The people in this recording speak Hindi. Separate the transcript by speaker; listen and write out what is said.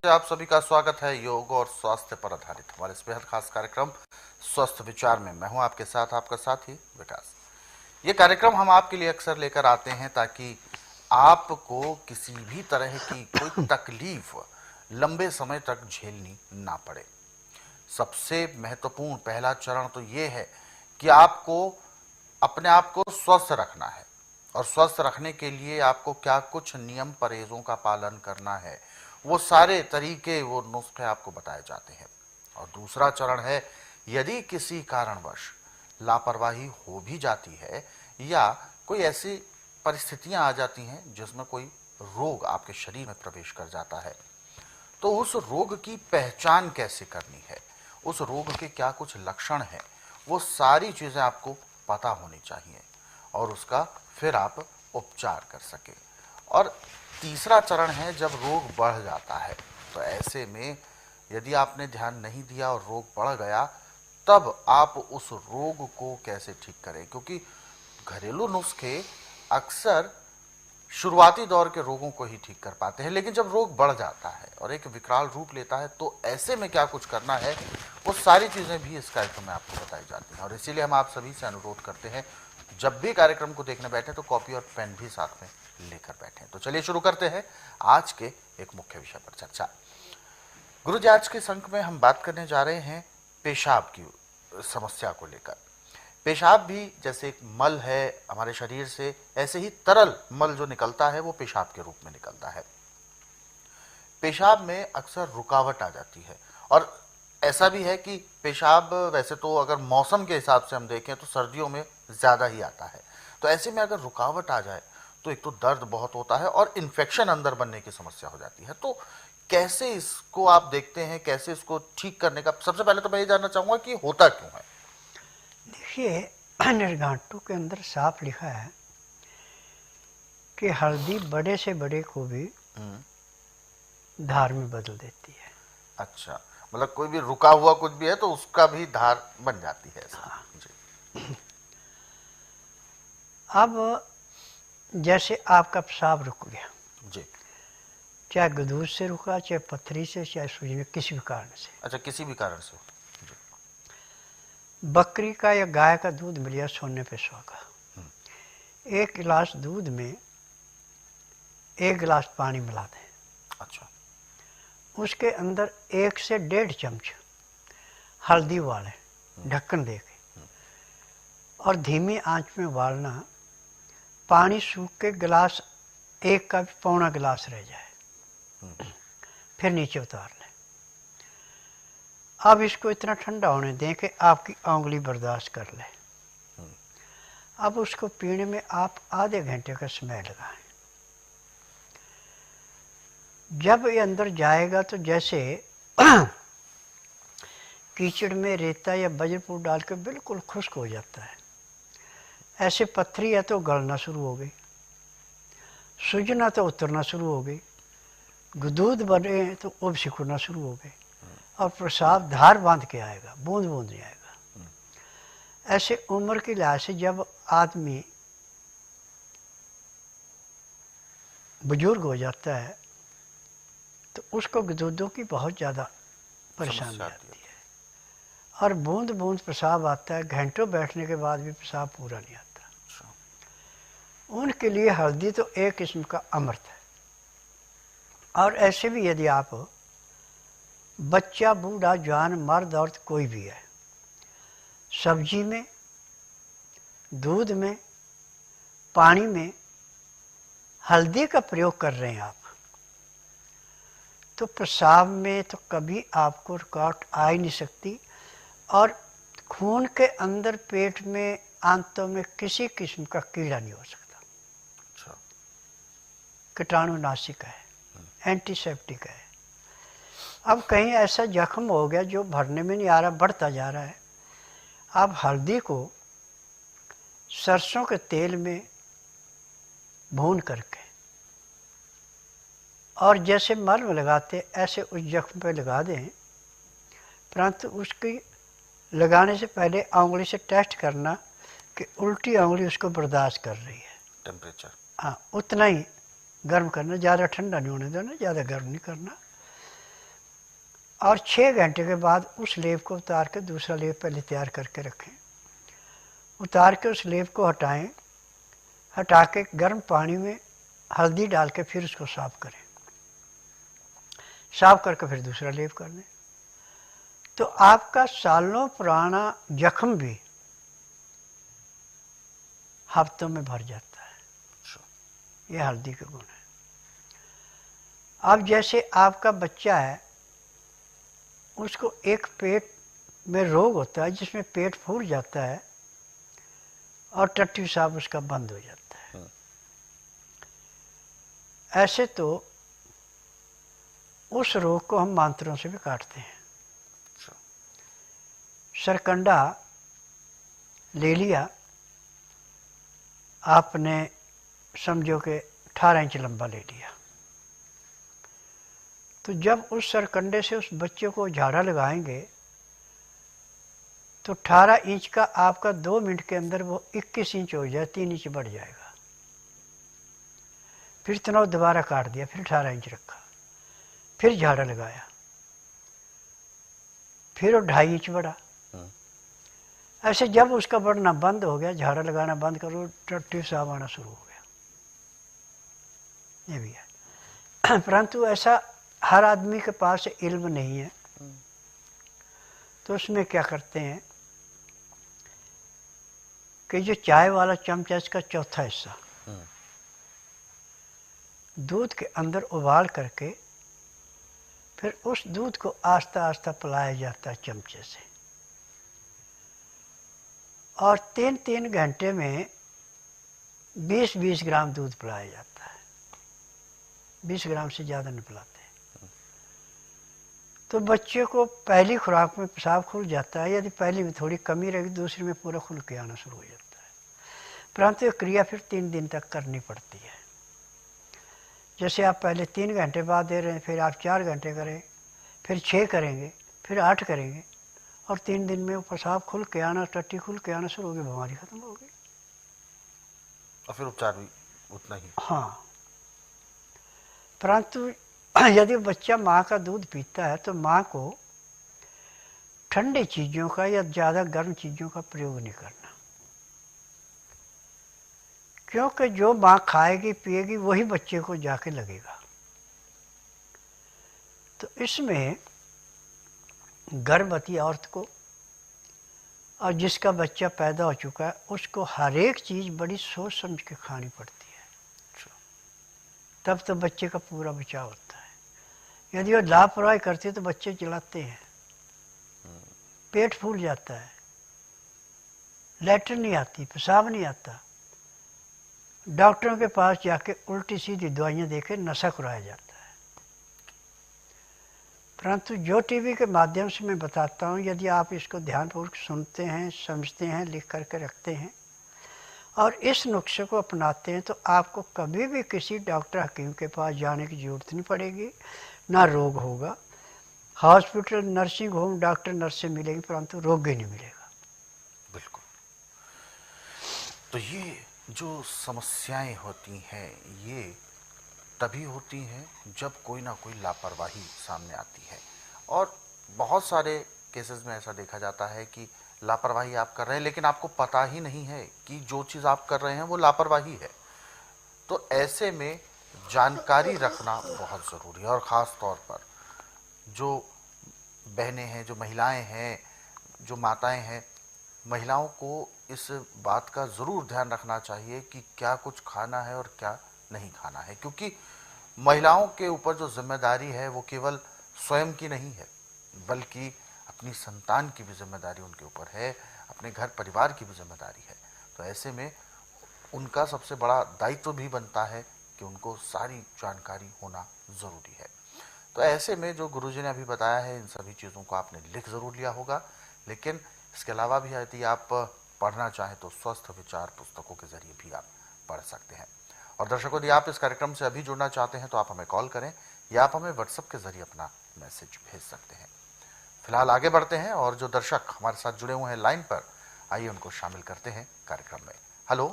Speaker 1: आप सभी का स्वागत है योग और स्वास्थ्य पर आधारित हमारे इस बेहद खास कार्यक्रम स्वस्थ विचार में। मैं हूं आपके साथ आपका साथी विकास। ये कार्यक्रम हम आपके लिए अक्सर लेकर आते हैं ताकि आपको किसी भी तरह की कोई तकलीफ लंबे समय तक झेलनी ना पड़े। सबसे महत्वपूर्ण पहला चरण तो ये है कि आपको अपने आप को स्वस्थ रखना है और स्वस्थ रखने के लिए आपको क्या कुछ नियम परहेजों का पालन करना है, वो सारे तरीके, वो नुस्खे आपको बताए जाते हैं। और दूसरा चरण है, यदि किसी कारणवश लापरवाही हो भी जाती है या कोई ऐसी परिस्थितियां आ जाती हैं जिसमें कोई रोग आपके शरीर में प्रवेश कर जाता है, तो उस रोग की पहचान कैसे करनी है, उस रोग के क्या कुछ लक्षण हैं, वो सारी चीज़ें आपको पता होनी चाहिए और उसका फिर आप उपचार कर सके। और तीसरा चरण है, जब रोग बढ़ जाता है तो ऐसे में यदि आपने ध्यान नहीं दिया और रोग बढ़ गया, तब आप उस रोग को कैसे ठीक करें, क्योंकि घरेलू नुस्खे अक्सर शुरुआती दौर के रोगों को ही ठीक कर पाते हैं, लेकिन जब रोग बढ़ जाता है और एक विकराल रूप लेता है तो ऐसे में क्या कुछ करना है, वो सारी चीज़ें भी इस कार्यक्रम में आपको बताई जाती हैं। और इसीलिए हम आप सभी से अनुरोध करते हैं, जब भी कार्यक्रम को देखने बैठे तो कॉपी और पेन भी साथ में लेकर बैठें। तो चलिए शुरू करते हैं आज के एक मुख्य विषय पर चर्चा। गुरुजी, आज के अंक में हम बात करने जा रहे हैं पेशाब की समस्या को लेकर। पेशाब भी जैसे एक मल है हमारे शरीर से, ऐसे ही तरल मल जो निकलता है वो पेशाब के रूप में निकलता है। पेशाब में अक्सर रुकावट आ जाती है और ऐसा भी है कि पेशाब वैसे तो अगर मौसम के हिसाब से हम देखें तो सर्दियों में ज़्यादा ही आता है। तो ऐसे में अगर रुकावट आ जाए तो एक तो दर्द बहुत होता है और इन्फेक्शन अंदर बनने की समस्या हो जाती है। तो कैसे इसको आप देखते हैं, कैसे इसको ठीक करने का, सबसे पहले तो मैं ये जानना चाहूँगा कि होता क्यों है?
Speaker 2: देखिए, निर्घाटों के अंदर साफ लिखा है कि हल्दी बड़े से बड़े को भी धार में बदल देती है।
Speaker 1: अच्छा, मतलब कोई भी रुका हुआ कुछ भी है तो उसका भी धार बन जाती है ऐसा?
Speaker 2: हाँ।
Speaker 1: जी।
Speaker 2: अब जैसे आपका पेशाब रुक गया
Speaker 1: जी।
Speaker 2: चाहे गदूज से रुका, चाहे पत्थरी से, चाहे सूजी में, किसी भी कारण से।
Speaker 1: अच्छा, किसी भी कारण से?
Speaker 2: बकरी का या गाय का दूध मिल गया सोने पे सुहागा, 1 गिलास दूध में 1 गिलास पानी मिला दें।
Speaker 1: अच्छा।
Speaker 2: उसके अंदर 1 से 1.5 चम्मच हल्दी उबालें ढक्कन दे के, और धीमी आंच में उबालना। पानी सूख के गिलास 1 का भी पौना गिलास रह जाए, फिर नीचे उतार लें। अब इसको इतना ठंडा होने दें कि आपकी उंगली बर्दाश्त कर ले। अब उसको पीने में आप आधे घंटे का समय लगाएं। जब ये अंदर जाएगा तो जैसे कीचड़ में रेता या बजरपुर डाल के बिल्कुल खुश्क हो जाता है, ऐसे पत्थरी है तो गलना शुरू हो गई, सूजना तो उतरना शुरू हो गई, गदूद बने तो उब सिकुड़ना शुरू हो गए और पेशाब धार बांध के आएगा, बूंद बूंद नहीं आएगा। ऐसे उम्र के लिहाज से जब आदमी बुजुर्ग हो जाता है तो उसको गदूदों की बहुत ज़्यादा परेशानी आती है और बूंद बूंद पेशाब आता है। घंटों बैठने के बाद भी पेशाब पूरा नहीं आता। उनके लिए हल्दी तो एक किस्म का अमृत है। और ऐसे भी यदि आप बच्चा, बूढ़ा, जवान, मर्द, औरत कोई भी है, सब्जी में, दूध में, पानी में हल्दी का प्रयोग कर रहे हैं आप, तो पेशाब में तो कभी आपको रुकावट आ ही नहीं सकती और खून के अंदर, पेट में, आंतों में किसी किस्म का कीड़ा नहीं हो सकता। कीटाणुनाशक है, एंटीसेप्टिक है। अब कहीं ऐसा जख्म हो गया जो भरने में नहीं आ रहा, बढ़ता जा रहा है, आप हल्दी को सरसों के तेल में भून करके और जैसे मलम लगाते ऐसे उस जख्म पे लगा दें, परंतु उसकी लगाने से पहले उंगली से टेस्ट करना कि उल्टी उंगली उसको बर्दाश्त कर रही है।
Speaker 1: टेम्परेचर,
Speaker 2: हाँ, उतना ही गर्म करना, ज़्यादा ठंडा नहीं होने देना, ज़्यादा गर्म नहीं करना। और 6 घंटे के बाद उस लेप को उतार के दूसरा लेप पहले तैयार करके रखें। उतार के उस लेप को हटाएं, हटा के गर्म पानी में हल्दी डाल के फिर उसको साफ करें। साफ करके फिर दूसरा लेप कर दें, तो आपका सालों पुराना जख्म भी हफ्तों में भर जाता है। ये हल्दी के गुण है। अब जैसे आपका बच्चा है, उसको एक पेट में रोग होता है जिसमें पेट फूल जाता है और टट्टी पेशाब उसका बंद हो जाता है। ऐसे तो उस रोग को हम मंत्रों से भी काटते हैं। सरकंडा ले लिया आपने, समझो कि 18 इंच लंबा ले लिया, तो जब उस सरकंडे से उस बच्चे को झाड़ा लगाएंगे तो 18 इंच का आपका 2 मिनट के अंदर वो 21 इंच हो जाए, 3 इंच बढ़ जाएगा। फिर तनाव दोबारा काट दिया, फिर 18 इंच रखा, फिर झाड़ा लगाया, फिर वो 2.5 इंच बढ़ा। ऐसे जब उसका बढ़ना बंद हो गया, झाड़ा लगाना बंद करो, टट्टी पेशाब आना शुरू हो गया। ये भी है। परंतु ऐसा हर आदमी के पास इल्म नहीं है, तो उसमें क्या करते हैं कि जो चाय वाला चमचा, इसका चौथा हिस्सा दूध के अंदर उबाल करके फिर उस दूध को आस्ता आस्ता पिलाया जाता है चमचे से, और 3-3 घंटे में 20-20 ग्राम दूध पिलाया जाता है। 20 ग्राम से ज़्यादा नहीं पिलाते। तो बच्चे को पहली खुराक में पेशाब खुल जाता है। यदि पहली में थोड़ी कमी रहेगी, दूसरी में पूरा खुल के आना शुरू हो जाता है। परंतु ये क्रिया फिर 3 दिन तक करनी पड़ती है। जैसे आप पहले 3 घंटे बाद दे रहे हैं, फिर आप 4 घंटे करें, फिर 6 करेंगे, फिर 8 करेंगे, और 3 दिन में वो पेशाब खुल के आना, टट्टी खुल के आना शुरू होगी, बीमारी खत्म होगी।
Speaker 1: और फिर उपचार भी उतना ही।
Speaker 2: हाँ, परंतु यदि बच्चा माँ का दूध पीता है तो माँ को ठंडी चीज़ों का या ज़्यादा गर्म चीज़ों का प्रयोग नहीं करना, क्योंकि जो माँ खाएगी पिएगी वही बच्चे को जाके लगेगा। तो इसमें गर्भवती औरत को और जिसका बच्चा पैदा हो चुका है उसको हर एक चीज़ बड़ी सोच समझ के खानी पड़ती है, तब तो बच्चे का पूरा बचाव होता है। यदि वो लापरवाही करते हैं तो बच्चे चिल्लाते हैं, पेट फूल जाता है, लैट्रिन नहीं आती, पेशाब नहीं आता, डॉक्टरों के पास जाके उल्टी सीधी दवाइयाँ देके नशा कराया जाता है। परंतु जो टीवी के माध्यम से मैं बताता हूँ, यदि आप इसको ध्यानपूर्वक सुनते हैं, समझते हैं, लिख करके रखते हैं और इस नुस्खे को अपनाते हैं, तो आपको कभी भी किसी डॉक्टर हकीम के पास जाने की ज़रूरत नहीं पड़ेगी, ना रोग होगा। Hospital, nursing home, doctor nurse से मिलेंगे, परंतु रोग ही नहीं मिलेगा।
Speaker 1: बिल्कुल। तो ये जो समस्याएं होती हैं, ये तभी होती हैं जब कोई ना कोई लापरवाही सामने आती है। और बहुत सारे केसेस में ऐसा देखा जाता है कि लापरवाही आप कर रहे हैं, लेकिन आपको पता ही नहीं है कि जो चीज़ आप कर रहे हैं वो लापरवाही है। तो ऐसे में जानकारी रखना बहुत ज़रूरी है, और ख़ास तौर पर जो बहनें हैं, जो महिलाएं हैं, जो माताएं हैं, महिलाओं को इस बात का ज़रूर ध्यान रखना चाहिए कि क्या कुछ खाना है और क्या नहीं खाना है, क्योंकि महिलाओं के ऊपर जो जिम्मेदारी है वो केवल स्वयं की नहीं है, बल्कि अपनी संतान की भी जिम्मेदारी उनके ऊपर है, अपने घर परिवार की भी जिम्मेदारी है। तो ऐसे में उनका सबसे बड़ा दायित्व भी बनता है कि उनको सारी जानकारी होना ज़रूरी है। तो ऐसे में जो गुरुजी ने अभी बताया है, इन सभी चीज़ों को आपने लिख ज़रूर लिया होगा, लेकिन इसके अलावा भी यदि आप पढ़ना चाहें तो स्वस्थ विचार पुस्तकों के ज़रिए भी आप पढ़ सकते हैं। और दर्शकों, यदि आप इस कार्यक्रम से अभी जुड़ना चाहते हैं तो आप हमें कॉल करें या आप हमें व्हाट्सएप के ज़रिए अपना मैसेज भेज सकते हैं। फिलहाल आगे बढ़ते हैं और जो दर्शक हमारे साथ जुड़े हुए हैं लाइन पर, आइए उनको शामिल करते हैं कार्यक्रम में। हेलो।